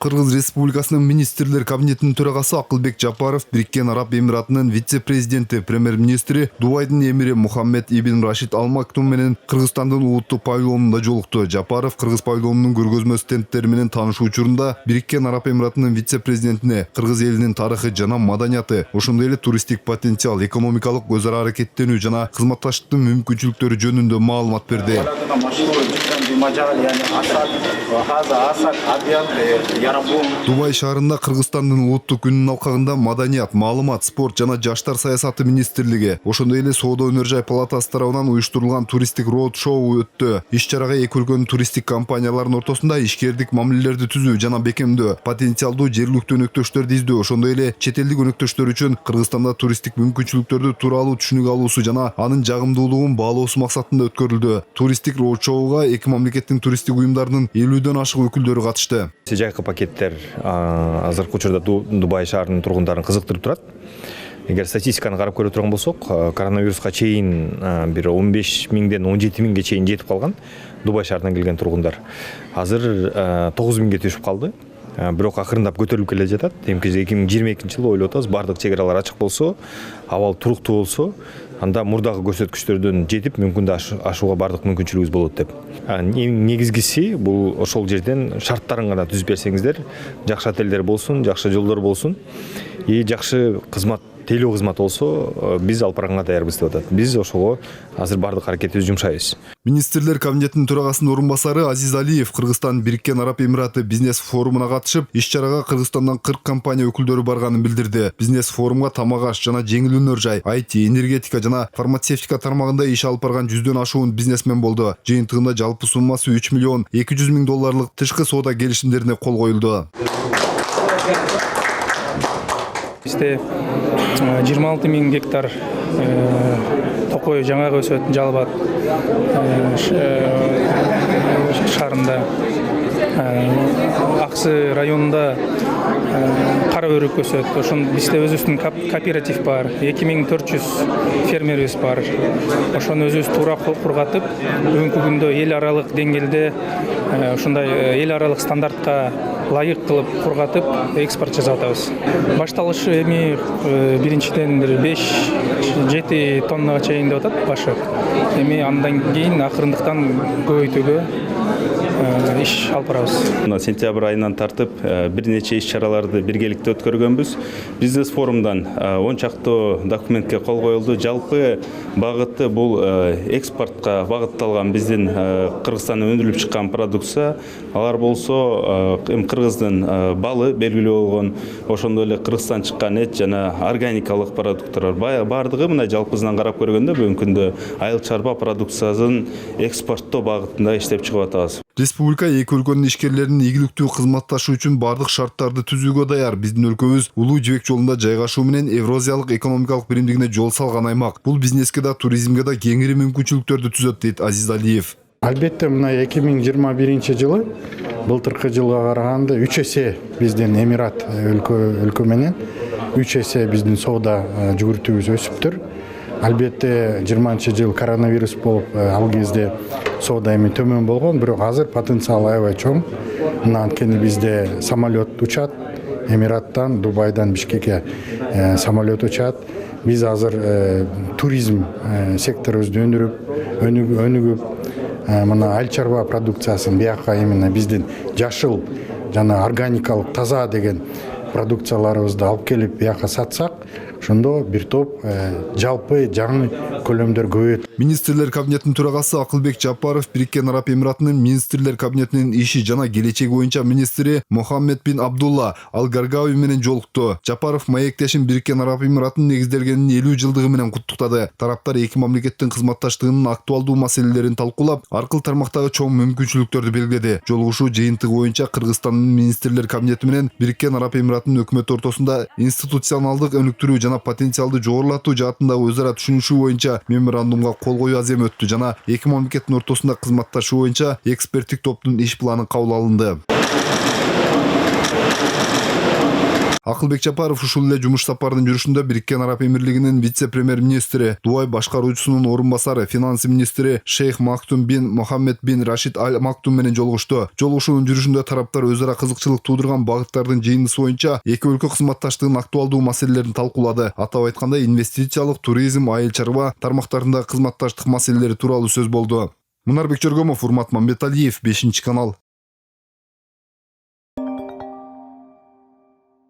Кыргыз Республикасынын министрлер кабинетинин төрагасы Акылбек Жапаров Бириккен Араб Эмиратынын вице-президенти, премьер-министри Дубайдын эмири Мухаммед ибн Рашид Ал Мактум менен Кыргызстандын улуттук павильонунда жолукту. Жапаров Кыргыз павильонунун көргөзмө стендтери менен таанышуу учурунда Бириккен Араб Эмиратынын вице-президентине Кыргыз элинин тарыхы жана маданияты, ошондой эле туристтик потенциал, экономикалык өз ара аракеттенүү жана кызматташтыктын мүмкүнчүлүктөрү жөнүндө маалымат берди. Дубай шаарында Кыргызстандын улуттук күнүнүн алкагында маданият, маалымат, спорт жана жаштар саясаты министрлиги, ошондой эле соода өнөр жай палатасы тарабынан уюштурулган туристтик роуд-шоу өттү. Иш-чарага эки өлкөнүн туристтик компанияларынын ортосунда ишкердик мамилелерди түзүү жана бекемдөө, потенциалдуу жергиликтүү өнөктөштөрдү издөө, ошондой эле чет элдик өнөктөштөр үчүн Кыргызстанда туристтик мүмкүнчүлүктөрдү тууралуу түшүнүк алуусу жана анын жагымдуулугун баалоосу максатында өткөрүлдү. Туристтик роуд-шоуга эки мамлекеттин туристтик уюмдарынын 50дөн ашык өкүлдөрү катышты. Жайкы пакеттер азыркы учурда Дубай шаарынын тургундарын кызыктырып турат. Эгер статистиканы карап көрө турган болсок, коронавируска чейин бир 15 миңден 17 миңге чейин жетип калган Дубай шаарынан келген тургундар. Азыр 9 миңге түшүп калды. Бирок акырындап көтөрүлүп келе жатат. Эми 2022-жылы ойлоп атабыз, бардык чек аралар ачык болсо, абал туруктуу болсо, анда мурдагы көрсөткүчтөрдөн жетип мүмкүн да ашууга бардык мүмкүнчүлүгүбүз болот деп. Негизгиси бул ошол жерден шарттарын гана түзүп берсеңиздер, жакшы отелдер болсун, жакшы жолдор болсун, жакшы кызмат, тейлөө кызмат болсо, биз алып барганга даярбыз деп атат. Биз ошого азыр бардык аракетибизди жумшайбыз. Министрлер кабинетинин төрагасынын орун басары Азиз Алиев Кыргызстан Бириккен Араб Эмираты бизнес форумуна катышып, иш-чарага Кыргызстандан 40 компания өкүлдөрү барганын билдирди. Бизнес форумга тамак аш жана жеңил өнөр жай, IT, энергетика жана фармацевтика тармагында иш алып барган 100дөн ашуун бизнесмен болду. Жыйынтыгында жалпы суммасы 3 миллион 200 миң долларлык тышкы соода келишимдерине кол коюлду. Бизде 26 миң гектар Токой жаңағы өсөт Жалбат шаарында, Аксы районунда кара өрүк өсөт. Ошон бизде өзүбүздүн кооператив бар, 2400 фермерибиз бар. Ошону өзүбүз туура кургатып, бүгүнкү күндө эл аралык деңгээлде ушундай эл аралык стандартка лайык кылып кургатып экспорт жасап атабыз. Башталышы эми биринчиден 5-7 тоннага чейин деп атат башы. Эми андан кийин акырындыктан көбөйтүүгө иш алып барабыз. Сентябрь айынан тартып бир нече иш-чараларды биргеликте өткөргөнбүз. Бизнес форумдан 10 чактуу документке кол коюлду. Жалпы багыты бул экспортко багытталган биздин Кыргызстандан өндүрүлүп чыккан продукция. Алар болсо Кыргыздын балы белгилүү болгон, ошондой эле Кыргызстан чыккан эт жана органикалык продукттар бар. Бардыгы мына жалпысынан карап көргөндө бүгүнкү күндө айыл чарба продукциясын экспорттоо багытында иштеп чыгып атабыз. Республика эки өлкөнүн ишкерлеринин ийгиликтүү кызматташуу үчүн бардык шарттарды түзүүгө даяр. Биздин өлкөбүз улуу жибек жолунда жайгашуу менен Евразиялык экономикалык биримдигине жол салган аймак. Бул бизнеске да, туризмге да кеңири мүмкүнчүлүктөрдү түзөт, дейт Азиз Алиев. Албетте, мына 2021-жылы былтыркы жылга караганда 3 эсе биздин Эмират өлкө менен 3 эсе биздин соода жүгүртүүбүз өсүптүр. Албетте 20-жыл коронавирус болуп, ал кезде соода эми төмөн болгон, бирок азыр потенциал аябай чоң. Мына анткени бизде самолет учат, Эмираттан, Дубайдан Бишкекке самолет учат. Биз азыр туризм секторубузду өнүгүп, мына айыл чарба продукциясын бияка именно биздин жашыл жана органикалык таза деген продукцияларыбызды алып келип бияка сатсак, ошондо бир топ жалпы жаңы көлөмдөр көбөйөт. Министрлер кабинетинин төрагасы Акылбек Жапаров Бириккен Араб Эмиратынын министрлер кабинетинин иши жана келечеги боюнча министри Мухаммед бин Абдулла Ал Гаргауи менен жолукту. Жапаров маектешин Бириккен Араб Эмиратынын негизделгенинин 50 жылдыгы менен куттуктады. Тараптар эки мамлекеттин кызматташтыгынын актуалдуу маселелерин талкуулап, аркыл тармактагы чоң мүмкүнчүлүктөрдү белгиледи. Жолугушуу жыйынтыгы боюнча Кыргызстандын министрлер кабинети менен Бириккен Араб Эмиратынын өкмөтү ортосунда институционалдык өнүктүрүү жана потенциалды жогорулатуу жаатындагы өз ара түшүнүшүү боюнча меморандумга кол коюу азем өттү жана эки мамлекеттин ортосунда кызматташуу боюнча эксперттик топтун иш планы кабыл алынды. Акылбек Жапаров ушул эле жумуш сапарынын жүрүшүндө Бириккен Араб Эмирлигинин вице-премьер-министри, Дубай башкаруучусунун орун басары, финанс министри Шейх Мактум бин Мохаммед бин Рашид Аль Мактум менен жолугушту. Жолугушуунун жүрүшүндө тараптар өз ара кызыкчылык туудурган багыттардын жыйындысы боюнча эки өлкө кызматташтыгынын актуалдуу маселелерин талкуулады. Атап айтканда, инвестициялык, туризм, айыл чарба тармактарындагы кызматташтык маселелери тууралуу сөз болду. Мунарбек Жөргөмов, Урмат Мамбеталиев, 5 канал.